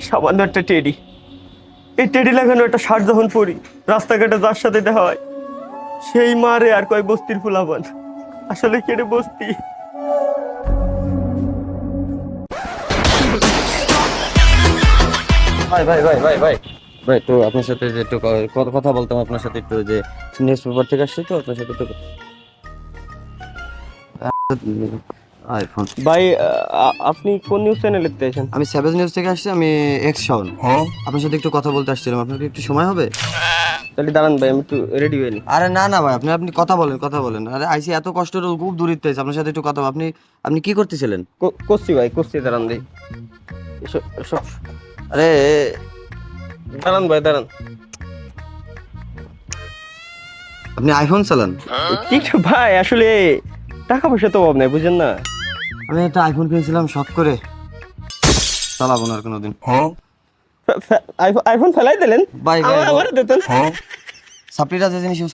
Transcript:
সামান্য একটা টেডি, এই টেডি লাগানো একটা শার্ট যখন পরি, রাস্তাঘাটে যার সাথে দেখা হয় সেই মারে আর কয় বস্তির ফুলাবান। আসলে কেটে বস্তি। ভাই ভাই ভাই ভাই ভাই ভাই, তো আপনার সাথে যে একটু কথা বলতাম আপনার সাথে, একটু যে নিউজ পেপার থেকে আসছি, তো আপনার সাথে একটু আইফোন। ভাই আপনি কোন নিউজ চ্যানেলে দেখতেছেন? আমি স্যাভেজ নিউজ থেকে আসছি, আমি এক্স শাওন। আপনার সাথে একটু কথা বলতে আসছিলাম, আপনার কি একটু সময় হবে? তাহলে দাঁড়ান ভাই, আমি একটু রেডি হয়ে নি। আরে না না ভাই, আপনি আপনি কথা বলেন কথা বলেন। আরে আইসি এত কষ্ট করে খুব দূরিত্ব আছে, আপনার সাথে একটু কথা আপনি আপনি কি করতেছিলেন? করছি ভাই, করছি, দাঁড়ান ভাই। এসব আরে দাঁড়ান ভাই, দাঁড়ান। আপনি আইফোন চালান? ঠিক ভাই, আসলে টাকা পয়সা তো অভাব নাই, বুঝেন না। আমি একটা আইফোন কিনেছিলাম শখ করে, চালাবো না আর কোনোদিন। আইফোন ফেলাই দিলেন? ভাই ভাই আমার দিতেন। সাপ্লিটা যে জিনিস